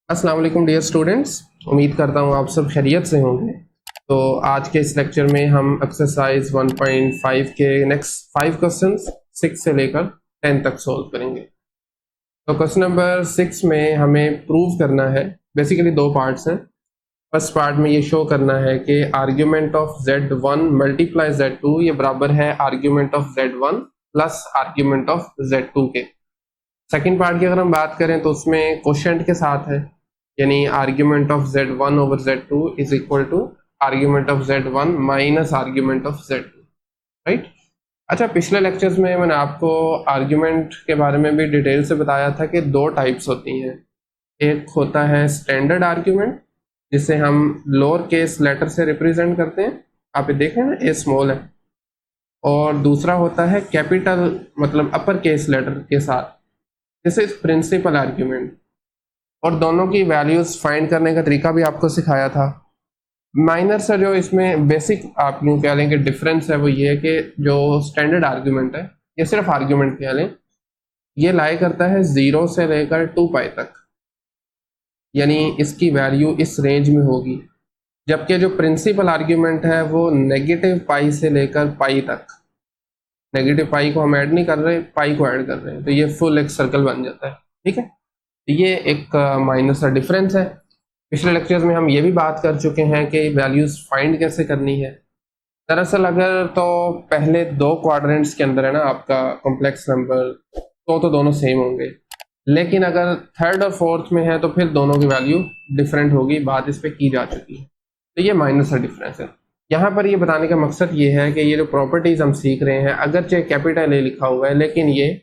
अस्सलाम वालेकुम dear students. उम्मीद करता हूँ आप सब खैरियत से होंगे। तो आज के इस लेक्चर में हम एक्सरसाइज 1.5 के नेक्स्ट 5 क्वेश्चंस 6 से लेकर 10 तक सॉल्व करेंगे। तो क्वेश्चन नंबर 6 में हमें प्रूव करना है, बेसिकली दो पार्ट्स हैं। फर्स्ट पार्ट में ये शो करना है कि argument of Z1 multiply Z2 ये बराबर है argument of Z1 plus argument of Z2 के। सेकेंड पार्ट की अगर हम बात करें तो उसमें क्वोशिएंट के साथ है, यानी argument of Z1 over Z2 is equal to argument of Z1 minus argument of Z2, right. अच्छा, पिछले लेक्चर्स में मैंने आपको आर्ग्यूमेंट के बारे में भी डिटेल से बताया था कि दो टाइप्स होती हैं। एक होता है स्टैंडर्ड आर्ग्यूमेंट, जिसे हम लोअर केस लेटर से रिप्रेजेंट करते हैं, आप ये देखें ना, ए स्मॉल है। और दूसरा होता है कैपिटल, मतलब अपर केस लेटर के साथ, दिस इज प्रिंसिपल आर्ग्यूमेंट। और दोनों की वैल्यूज फाइंड करने का तरीका भी आपको सिखाया था। माइनर सा जो इसमें बेसिक आप यूँ कह लें कि डिफरेंस है वो ये है कि जो स्टैंडर्ड आर्ग्यूमेंट है, या सिर्फ आर्ग्यूमेंट कह लें, ये लाई करता है 0 से लेकर 2 पाई तक, यानी इसकी वैल्यू इस रेंज में होगी। जबकि जो प्रिंसिपल आर्ग्यूमेंट है वो नेगेटिव पाई से लेकर पाई तक, नेगेटिव पाई को हम ऐड नहीं कर रहे, पाई को ऐड कर रहे हैं, तो ये फुल एक सर्कल बन जाता है। ठीक है, ये एक माइनर सा डिफरेंस है। पिछले लेक्चर्स में हम ये भी बात कर चुके हैं कि वैल्यूज फाइंड कैसे करनी है। दरअसल अगर तो पहले दो क्वाड्रेंट्स के अंदर है ना आपका कॉम्प्लेक्स नंबर, तो दोनों सेम होंगे, लेकिन अगर थर्ड और फोर्थ में है तो फिर दोनों की वैल्यू डिफरेंट होगी। बात इस पर की जा चुकी है, तो ये माइनर सा डिफरेंस है। यहाँ पर ये बताने का मकसद ये है कि ये जो प्रॉपर्टीज हम सीख रहे हैं, अगरचे कैपिटल ए लिखा हुआ है, लेकिन ये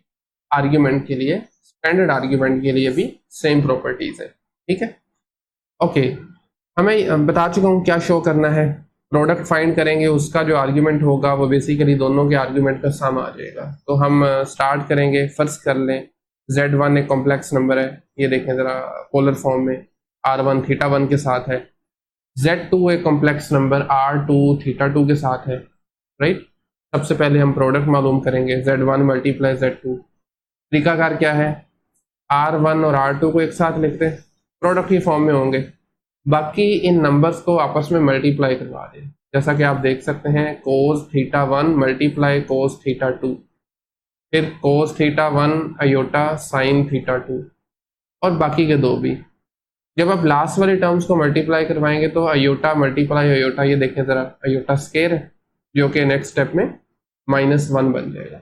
आर्ग्यूमेंट के लिए, स्टैंडर्ड आर्ग्यूमेंट के लिए भी सेम प्रॉपर्टीज है। ठीक है, ओके। हमें बता चुका हूँ क्या शो करना है। प्रोडक्ट फाइंड करेंगे, उसका जो आर्ग्यूमेंट होगा वो बेसिकली दोनों के आर्ग्यूमेंट का सम आ जाएगा। तो हम स्टार्ट करेंगे, फर्स्ट कर लें Z1 एक कॉम्प्लेक्स नंबर है, ये देखें ज़रा पोलर फॉर्म में, R1 θ1 के साथ है। Z2 एक कॉम्प्लेक्स नंबर R2 θ2 के साथ है, राइट। सबसे पहले हम प्रोडक्ट मालूम करेंगे, Z1 मल्टीप्लाई Z2। तरीकाकार क्या है, R1 और R2 को एक साथ लिखते हैं, प्रोडक्ट की फॉर्म में होंगे। बाकी इन नंबर्स को आपस में मल्टीप्लाई करवा दें, जैसा कि आप देख सकते हैं, cos θ1 मल्टीप्लाई cos θ2, फिर cos θ1 अयोटा sin θ2, और बाकी के दो भी। जब आप लास्ट वाले टर्म्स को मल्टीप्लाई करवाएंगे तो अयोटा मल्टीप्लाई अयोटा, ये देखें ज़रा, अयोटा स्केयर है, जो कि नेक्स्ट स्टेप में -1 बन जाएगा।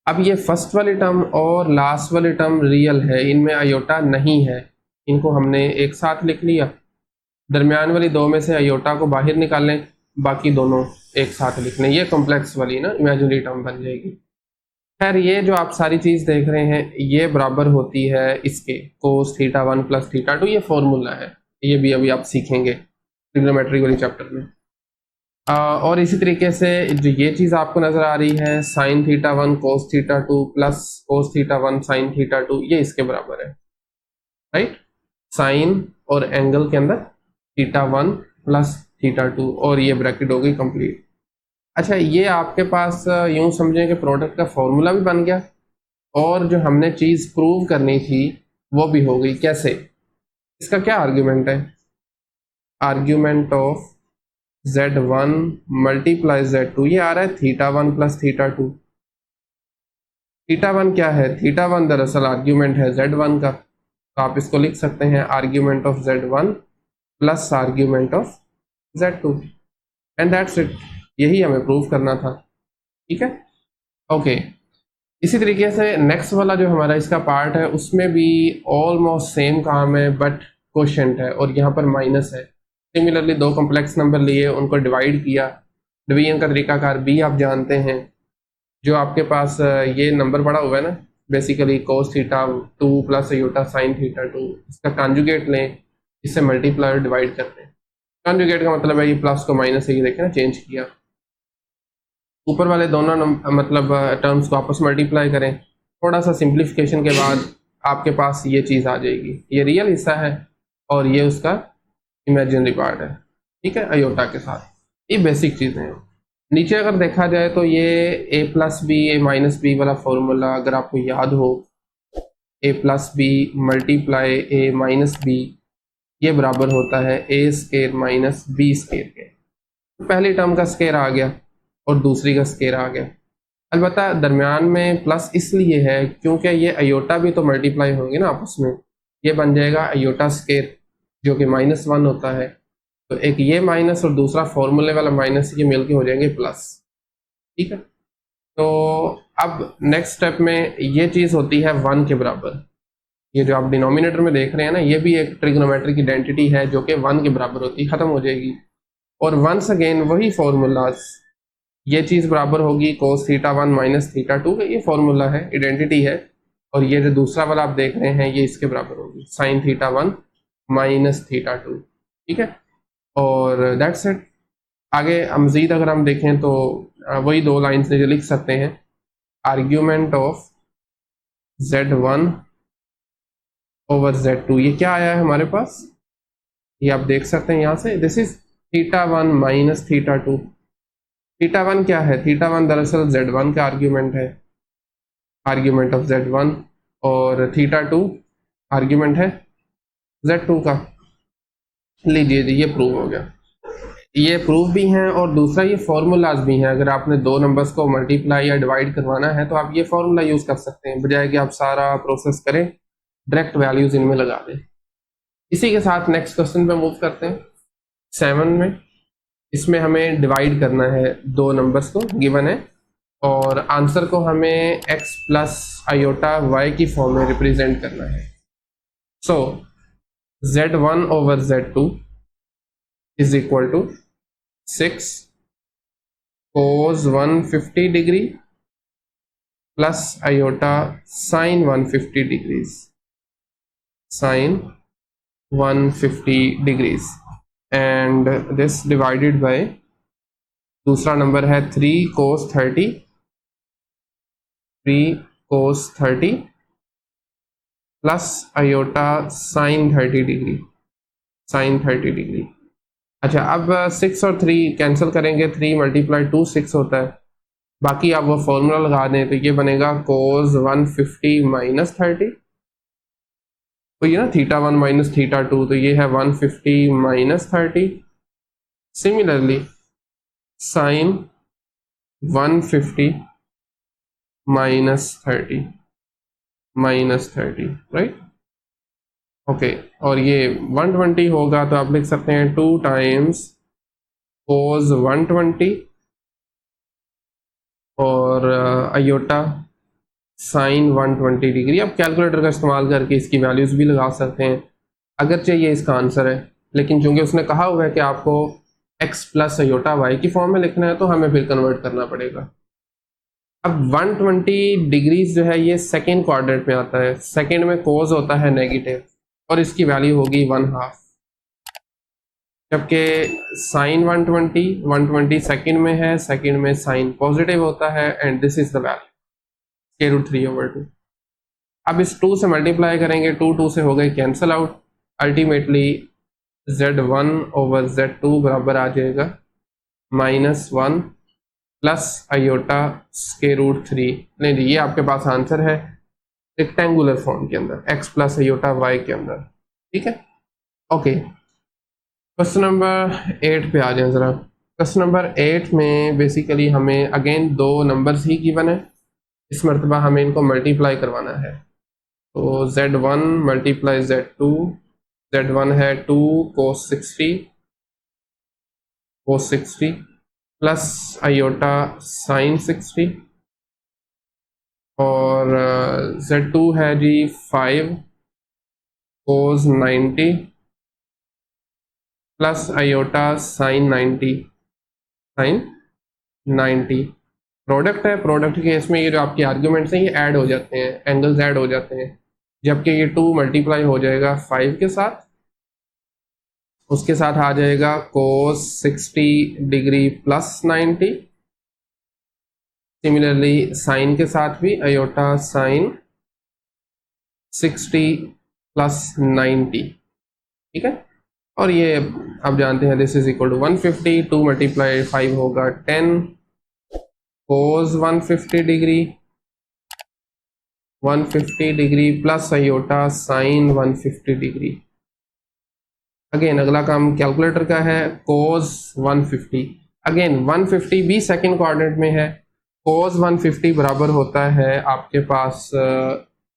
अब ये फर्स्ट वाली टर्म और लास्ट वाली टर्म रियल है, इनमें अयोटा नहीं है, इनको हमने एक साथ लिख लिया। दरमियान वाली दो में से अयोटा को बाहर निकाल लें, बाकी दोनों एक साथ लिख लें, ये कॉम्प्लेक्स वाली ना इमेजिनरी टर्म बन जाएगी। खैर, ये जो आप सारी चीज़ देख रहे हैं ये बराबर होती है इसके cos θ1 प्लस θ2, ये फॉर्मूला है, ये भी अभी आप सीखेंगे ट्रिग्नोमेट्री वाली चैप्टर में। और इसी तरीके से जो ये चीज़ आपको नज़र आ रही है sin θ1 cos θ2 plus cos θ1 sin θ2, ये इसके बराबर है, राइट। साइन और एंगल के अंदर θ1 प्लस θ2, और ये ब्रैकेट हो गई कंप्लीट। अच्छा, ये आपके पास यूं समझें कि प्रोडक्ट का फॉर्मूला भी बन गया, और जो हमने चीज़ प्रूव करनी थी वो भी हो गई। कैसे, इसका क्या आर्ग्यूमेंट है, argument of Z1 multiply Z2, ये आ रहा है θ1 प्लस θ2। θ1 क्या है, θ1 दरअसल आर्ग्यूमेंट है Z1 का, तो आप इसको लिख सकते हैं argument of Z1 plus argument of Z2, and that's it. यही हमें प्रूव करना था। ठीक है, ओके। इसी तरीके से नेक्स्ट वाला जो हमारा इसका पार्ट है, उसमें भी ऑलमोस्ट सेम काम है, बट क्वोशिएंट है और यहाँ पर माइनस है। सिमिलरली दो कॉम्प्लेक्स नंबर लिए, उनको डिवाइड किया, डिवीजन का तरीकाकार भी आप जानते हैं। जो आपके पास ये नंबर पड़ा हुआ है ना, basically cos θ2 plus iota sin θ2, इसका कॉन्जुगेट लें, इससे मल्टीप्लाई और डिवाइड करते हैं। कॉन्जुगेट का मतलब है ये प्लस को माइनस से, ये देखें ना, चेंज किया। ऊपर वाले दोनों मतलब टर्म्स को आपस में मल्टीप्लाई करें, थोड़ा सा सिंप्लीफिकेशन के बाद आपके पास ये चीज़ आ जाएगी। ये रियल हिस्सा है और ये उसका इमेजिनरी पार्ट है, ठीक है, अयोटा के साथ। ये बेसिक चीज़ें हैं। नीचे अगर देखा जाए तो ये a plus B A minus B वाला फॉर्मूला अगर आपको याद हो, A plus B multiply A minus B ये बराबर होता है A square minus B square के। तो पहली टर्म का स्केयर आ गया और दूसरी का स्केयर आ गया। अलबत्ता दरमियान में प्लस इसलिए है क्योंकि ये अयोटा भी तो मल्टीप्लाई होंगे ना आपस में, ये बन जाएगा अयोटा स्केयर जो कि -1 होता है। तो एक ये माइनस और दूसरा फॉर्मूले वाला माइनस ये मिलके हो जाएंगे प्लस। ठीक है, तो अब नेक्स्ट स्टेप में ये चीज़ होती है 1 के बराबर। ये जो आप डिनोमिनेटर में देख रहे हैं ना, ये भी एक ट्रिग्नोमेट्रिक आइडेंटिटी है जो कि 1 के बराबर होती है, ख़त्म हो जाएगी। और वंस अगेन वही फॉर्मूलाज, ये चीज़ बराबर होगी cos θ1 माइनस θ2 का, ये फॉर्मूला है, आइडेंटिटी है। और ये जो दूसरा वाला आप देख रहे हैं ये इसके बराबर होगी sin θ1 माइनस θ2। ठीक है, और दैट्स इट। आगे मज़ीद अगर हम देखें तो वही 2 लाइन से जो लिख सकते हैं, argument of z1 over z2, ये क्या आया है हमारे पास, ये आप देख सकते हैं यहाँ से, दिस इज θ1 माइनस θ2। θ1 क्या है, θ1 दरअसल z1 का आर्ग्यूमेंट है, आर्ग्यूमेंट ऑफ z1, और θ2 आर्ग्यूमेंट है z2 का। लीजिए जी, ये प्रूव हो गया, ये प्रूफ भी हैं और दूसरा ये फॉर्मूलाज भी हैं। अगर आपने 2 नंबर्स को मल्टीप्लाई या डिवाइड करवाना है तो आप ये फॉर्मूला यूज़ कर सकते हैं, बजाय कि आप सारा प्रोसेस करें, डायरेक्ट वैल्यूज इनमें लगा दें। इसी के साथ नेक्स्ट क्वेश्चन पे मूव करते हैं 7 में। इसमें हमें डिवाइड करना है 2 नंबर्स को, गिवन है, और आंसर को हमें x प्लस आयोटा y की फॉर्म में रिप्रेजेंट करना है। So z1 over z2 is equal to 6 cos 150 degree plus iota sine 150 degrees, sine 150 degrees, and this divided by दूसरा नंबर है 3 cos 30 plus iota sine 30 degree, sine 30 degree. अच्छा, अब 6 और 3 cancel करेंगे, 3 मल्टीप्लाई 2 6 होता है, बाकी आप वो फॉर्मूला लगा दें तो ये बनेगा cos 150 माइनस 30, तो ये ना θ1 माइनस θ2, तो ये है 150 minus 30। Similarly sign 150 minus 30, right. Okay, और ये 120 होगा तो आप लिख सकते हैं 2 टाइम्स cos 120 और आयोटा साइन 120 डिग्री। अब कैलकुलेटर का इस्तेमाल करके इसकी वैल्यूज भी लगा सकते हैं, अगरचे ये इसका आंसर है, लेकिन चूंकि उसने कहा हुआ है कि आपको x प्लस आयोटा y की फॉर्म में लिखना है तो हमें फिर कन्वर्ट करना पड़ेगा। अब 120 डिग्रीज जो है ये सेकेंड क्वाड्रेंट में आता है, सेकेंड में कोस होता है नेगेटिव और इसकी वैल्यू होगी 1/2, जबकि साइन 120 सेकेंड में है, सेकेंड में साइन पॉजिटिव होता है, and this is the value √3/2। अब इस 2 से मल्टीप्लाई करेंगे, 2 से हो गए cancel out, ultimately z1 over z2 बराबर आ जाएगा -1 प्लस आयोटा √3। नहीं जी, ये आपके पास आंसर है रेक्टेंगुलर फॉर्म के अंदर, x प्लस आयोटा y के अंदर। ठीक है, ओके। क्वेश्चन नंबर 8 पे आ जाए ज़रा। क्वेश्चन नंबर 8 में बेसिकली हमें अगेन 2 नंबर्स ही गिवन है, इस मरतबा हमें इनको मल्टीप्लाई करवाना है। तो z1 मल्टीप्लाई z2, z1 है 2 cos 60 प्लस आयोटा साइन 60, और z2 है जी 5 cos 90 plus iota sign 90। Product है, प्रोडक्ट के केस में ये जो आपके आर्ग्यूमेंट्स हैं ये ऐड हो जाते हैं, एंगल्स ऐड हो जाते हैं, जबकि ये 2 मल्टीप्लाई हो जाएगा 5 के साथ, उसके साथ आ जाएगा cos 60 degree plus 90। Similarly sign के साथ भी आयोटा साइन 60 प्लस 90। ठीक है, और ये आप जानते हैं this is equal to 150, 2 multiply 5 होगा 10 cos 150 degree 150 degree plus iota sine 150 degree. Again अगला काम कैलकुलेटर का है, cos 150। अगेन 150 भी सेकंड क्वाड्रेंट में है। cos 150 बराबर होता है आपके पास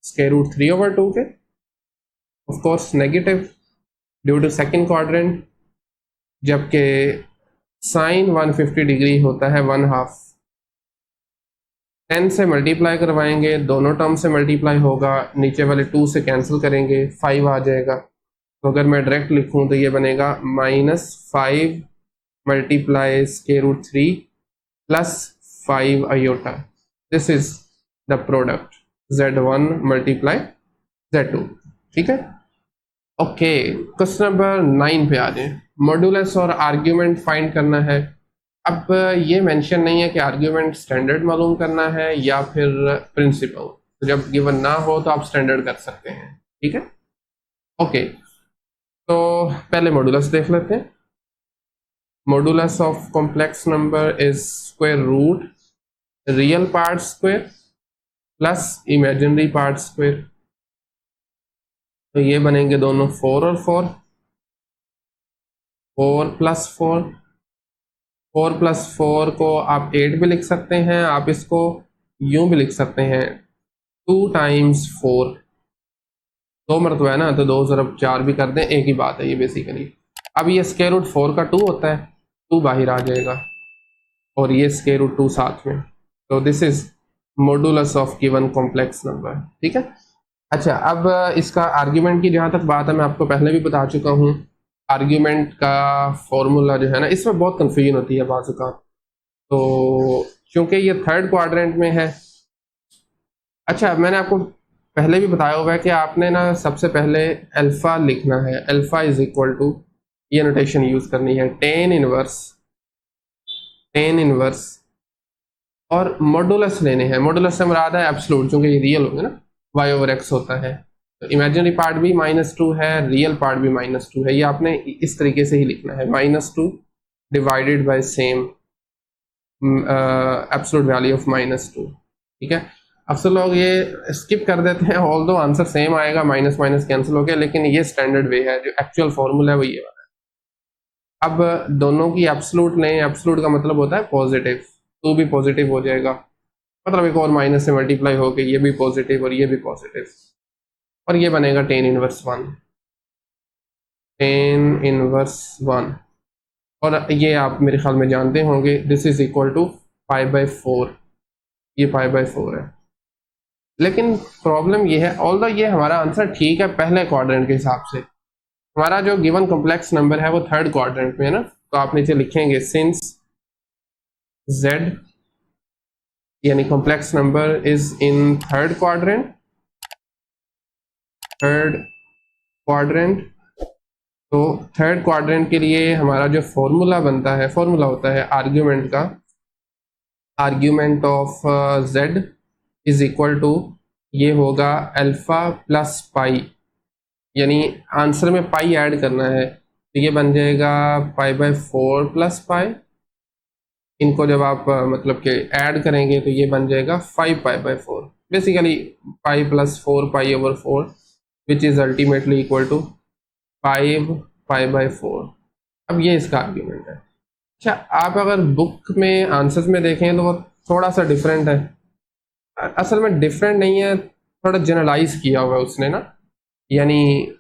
स्क्वायर रूट 3/2 के, of course negative due to second quadrant, जबकि साइन 150 डिग्री होता है 1/2। 10 से मल्टीप्लाई करवाएंगे, दोनों टर्म से मल्टीप्लाई होगा, नीचे वाले 2 से कैंसिल करेंगे, 5 आ जाएगा। तो अगर मैं डायरेक्ट लिखूं तो ये बनेगा -5 multiply square root 3 plus 5 iota. This is the product Z1 multiply Z2। ठीक है, ओके। क्वेश्चन नंबर 9 पे आ जाए। मॉड्यूलस और आर्ग्यूमेंट फाइंड करना है। अब ये मेंशन नहीं है कि आर्ग्यूमेंट स्टैंडर्ड मालूम करना है या फिर प्रिंसिपल, तो जब गिवन ना हो तो आप स्टैंडर्ड कर सकते हैं। ठीक है, ओके। तो पहले मॉड्यूलस देख लेते हैं। Modulus of complex number is square root real part square plus imaginary part square. तो ये बनेंगे दोनों 4 और 4, 4 प्लस 4, 4 प्लस 4 को आप 8 भी लिख सकते हैं, आप इसको यूं भी लिख सकते हैं 2 टाइम्स 4। 2 मरतबा है ना, तो 2 ज़रब 4 भी कर दें, एक ही बात है ये बेसिकली। अब ये स्क्वायर रूट 4 का 2 होता है, 2 बाहर आ जाएगा और ये स्क्वायर रूट 2 साथ में। तो this is modulus of given complex number. ठीक है, अच्छा। अब इसका आर्ग्यूमेंट की जहाँ तक बात है, मैं आपको पहले भी बता चुका हूँ, आर्ग्यूमेंट का फॉर्मूला जो है ना, इसमें बहुत कंफ्यूजन होती है बाजू का। तो क्योंकि ये थर्ड क्वाड्रेंट में है, अच्छा मैंने आपको पहले भी बताया हुआ है कि आपने ना सबसे पहले अल्फा लिखना है। अल्फा इज इक्वल टू, ये नोटेशन यूज करनी है, टेन इनवर्स और मॉडुलस लेने हैं। मॉडुलस से मुराद है एब्सोल्यूट, क्योंकि ये रियल होंगे ना, y/x होता है। तो इमेजिनरी पार्ट भी -2 है, रियल पार्ट भी -2 है। ये आपने इस तरीके से ही लिखना है, -2 divided by same absolute value of -2। ठीक है, अक्सर लोग ये स्किप कर देते हैं, ऑल दो आंसर सेम आएगा, माइनस माइनस कैंसिल हो गया, लेकिन ये स्टैंडर्ड वे है। जो एक्चुअल फॉर्मूला है वो ये वाला है। अब दोनों की एब्सोल्यूट लें, एब्सोल्यूट का मतलब होता है पॉजिटिव, 2 भी पॉजिटिव हो जाएगा, मतलब एक और माइनस से मल्टीप्लाई होकर ये भी पॉजिटिव और ये भी पॉजिटिव, और ये बनेगा टेन इनवर्स 1। और ये आप मेरे ख्याल में जानते होंगे, दिस इज इक्वल टू π/4। ये π/4 है। लेकिन प्रॉब्लम ये है, ऑल्दो ये हमारा आंसर ठीक है पहले क्वाड्रेंट के हिसाब से, हमारा जो गिवन कॉम्प्लेक्स नंबर है वो थर्ड क्वाड्रेंट में है ना, तो आप नीचे लिखेंगे सिंस z यानी complex number is in third quadrant, तो थर्ड क्वाड्रेंट के लिए हमारा जो फॉर्मूला बनता है, फॉर्मूला होता है आर्ग्यूमेंट का, argument of z is equal to, ये होगा अल्फा प्लस पाई, यानी आंसर में पाई ऐड करना है, तो ये बन जाएगा π/4 प्लस पाई। इनको जब आप मतलब कि ऐड करेंगे तो ये बन जाएगा 5 π/4, basically pi plus 4 π/4 which is ultimately equal to 5 π/4। अब ये इसका आर्ग्यूमेंट है। अच्छा, आप अगर बुक में आंसर्स में देखें तो वो थोड़ा सा डिफरेंट है, असल में डिफरेंट नहीं है, थोड़ा जनरलाइज किया हुआ है उसने ना, यानी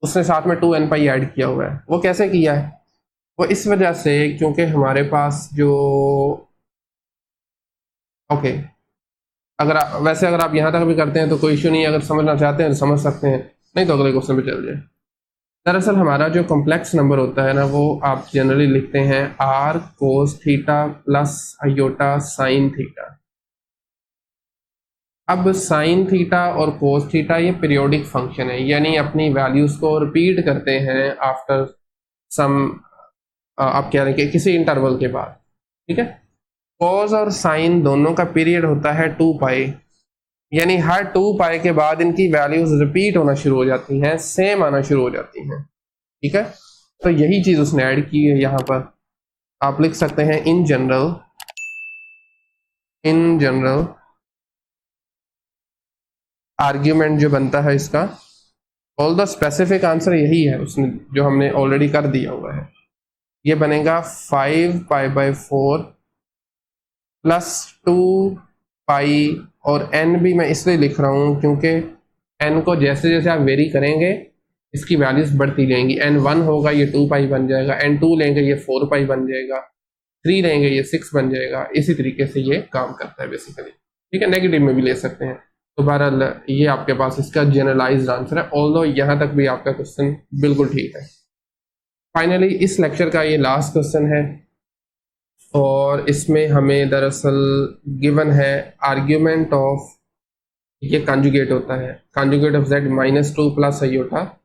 उसने साथ में 2n पाई ऐड किया हुआ है। वो कैसे किया है? वो इस वजह से क्योंकि हमारे पास जो ओके अगर वैसे अगर आप यहाँ तक भी करते हैं तो कोई इशू नहीं है, अगर समझना चाहते हैं तो समझ सकते हैं, नहीं तो अगले क्वेश्चन पे चल जाए। दरअसल हमारा जो कॉम्प्लेक्स नंबर होता है ना, वो आप जनरली लिखते हैं r cos theta plus iota sine theta. अब साइन थीटा और कोस थीटा ये पीरियोडिक फंक्शन है, यानी अपनी वैल्यूज को रिपीट करते हैं आफ्टर सम, आप कह रहे हैं कि किसी इंटरवल के बाद। ठीक है, कोस और साइन दोनों का पीरियड होता है 2 पाई, यानी हर 2 पाई के बाद इनकी वैल्यूज रिपीट होना शुरू हो जाती हैं, सेम आना शुरू हो जाती हैं। ठीक है, तो यही चीज उसने ऐड की है यहाँ पर। आप लिख सकते हैं इन जनरल आर्ग्यूमेंट जो बनता है इसका, ऑल द स्पेसिफिक आंसर यही है उसने जो हमने ऑलरेडी कर दिया हुआ है। ये बनेगा 5π/4 प्लस 2π, और n भी मैं इसलिए लिख रहा हूँ क्योंकि n को जैसे जैसे आप वेरी करेंगे इसकी वैल्यूज बढ़ती जाएंगी। n1 होगा ये 2π बन जाएगा, n2 लेंगे ये 4π बन जाएगा, 3 लेंगे ये 6 बन जाएगा। इसी तरीके से ये काम करता है बेसिकली, ठीक है। नेगेटिव में भी ले सकते हैं। तो बहरहाल ये आपके पास इसका जनरलाइज्ड आंसर है, ऑल्दो यहाँ तक भी आपका क्वेश्चन बिल्कुल ठीक है। फाइनली इस लेक्चर का ये लास्ट क्वेश्चन है, और इसमें हमें दरअसल गिवन है आर्ग्यूमेंट ऑफ, ये कॉन्जुगेट होता है, conjugate of z -2 plus iota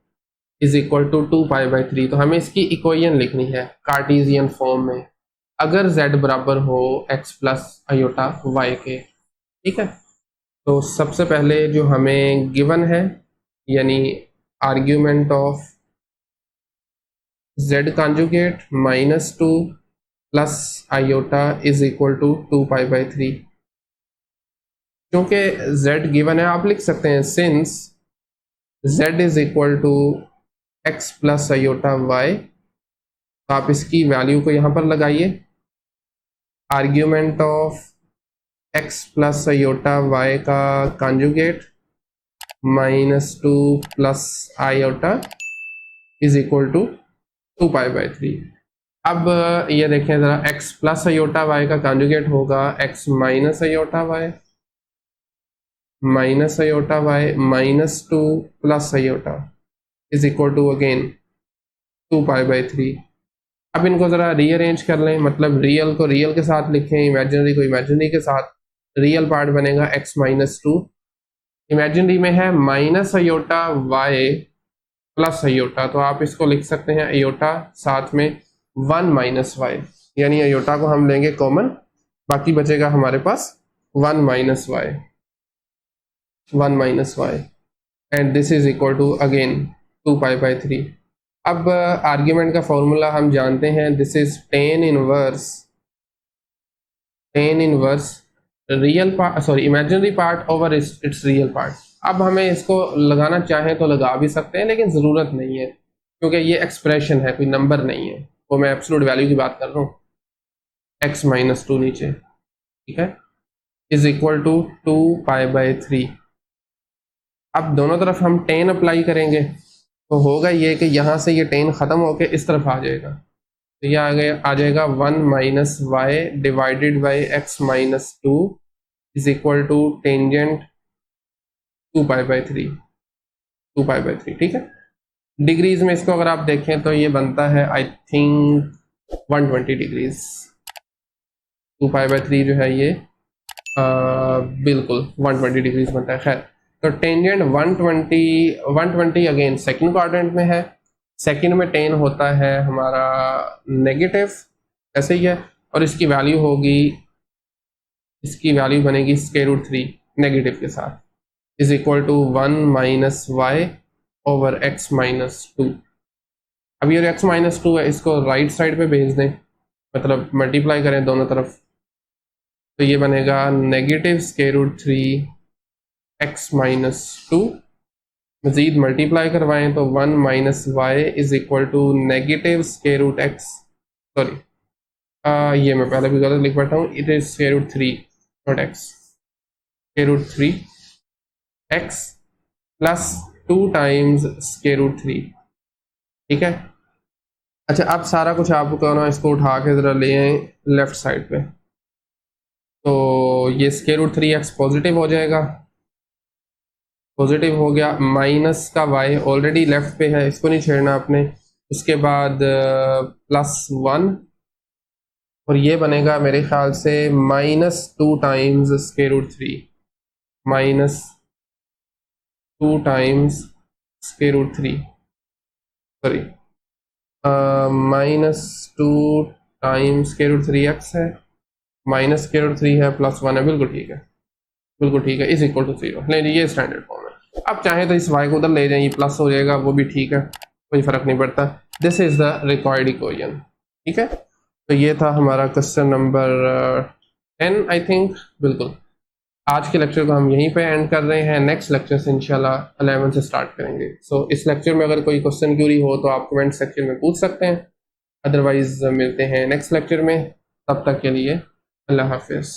is equal to 2π/3। तो हमें इसकी इक्वेशन लिखनी है कार्टेशियन फॉर्म में, अगर z बराबर हो x प्लस आयोटा y के, ठीक है। तो सबसे पहले जो हमें गिवन है, यानी argument of z conjugate -2 plus iota is equal to 2π/3। क्योंकि z गिवन है, आप लिख सकते हैं since z is equal to x plus iota y, तो आप इसकी वैल्यू को यहाँ पर लगाइए। Argument of x plus iota y का conjugate -2 plus iota is equal to 2π/3। अब ये देखें ज़रा, x प्लस आयोटा y का कॉन्जुगेट होगा x minus iota y, minus iota y -2 plus iota is equal to again 2π/3। अब इनको ज़रा रीअरेंज कर लें, मतलब रियल को रियल के साथ लिखें, इमेजिनरी को इमेजिनरी के साथ। रियल पार्ट बनेगा x -2, इमेजिनरी में है minus iota y plus iota, तो आप इसको लिख सकते हैं आयोटा साथ में 1 - y, यानी आयोटा को हम लेंगे कॉमन, बाकी बचेगा हमारे पास 1 - y and this is equal to again 2π/3। अब आर्ग्यूमेंट का फॉर्मूला हम जानते हैं, this is tan inverse real part, sorry imaginary part over its real part. अब हमें इसको लगाना चाहें तो लगा भी सकते हैं, लेकिन ज़रूरत नहीं है क्योंकि ये एक्सप्रेशन है, कोई नंबर नहीं है। तो मैं एब्सोल्यूट वैल्यू की बात कर रहा हूँ, x -2 नीचे, ठीक है, इज इक्वल टू 2π/3। अब दोनों तरफ हम tan अप्लाई करेंगे तो होगा ये कि यहाँ से ये tan ख़त्म होके इस तरफ आ जाएगा, तो ये आ जाएगा 1 - y divided by x -2 is equal to tangent 2π/3, ठीक है। डिग्रीज में इसको अगर आप देखें तो ये बनता है आई थिंक 120 डिग्रीज। 2π/3 जो है ये बिल्कुल 120 डिग्रीज बनता है। खैर, तो टेंजेंट 120 अगेन सेकंड क्वाड्रेंट में है, सेकंड में tan होता है हमारा नेगेटिव, ऐसे ही है, और इसकी वैल्यू होगी, इसकी वैल्यू बनेगी √3 नेगेटिव के साथ, is equal to 1 - y over x -2। अब ये x -2 है, इसको राइट साइड पे भेज दें, मतलब मल्टीप्लाई करें दोनों तरफ, तो ये बनेगा नेगेटिव √3 x -2, मजीद मल्टीप्लाई करवाएं तो 1 - y is equal to negative √x, sorry ये मैं पहले भी गलत लिख बैठा हूँ, it is √3 not x, √3 x plus 2 times √3, ठीक है। अच्छा, अब सारा कुछ आपको ना इसको उठा के ज़रा ले आए लेफ्ट साइड पे, तो ये √3x पॉजिटिव हो जाएगा, पॉजिटिव हो गया, माइनस का y ऑलरेडी लेफ्ट पे है, इसको नहीं छेड़ना आपने। उसके बाद +1, और ये बनेगा मेरे ख्याल से -2 times √3, -2 times √3, sorry -2 times √3x है, माइनस √3 है, +1 है, बिल्कुल ठीक है, बिल्कुल ठीक है, इज इक्वल टू 0। नहीं, ये स्टैंडर्ड फॉर्म है। अब चाहे तो इस y को उधर ले जाएं, ये प्लस हो जाएगा, वो भी ठीक है, कोई फर्क नहीं पड़ता। This is the required equation, ठीक है। तो ये था हमारा क्वेश्चन नंबर 10 आई थिंक, बिल्कुल। आज के लेक्चर को हम यहीं पे एंड कर रहे हैं। नेक्स्ट लेक्चर से इंशाल्लाह 11 से स्टार्ट करेंगे। सो इस लेक्चर में अगर कोई क्वेश्चन क्यूरी हो तो आप कमेंट सेक्शन में पूछ सकते हैं, अदरवाइज मिलते हैं नेक्स्ट लेक्चर में। तब तक के लिए अल्लाह हाफिज़।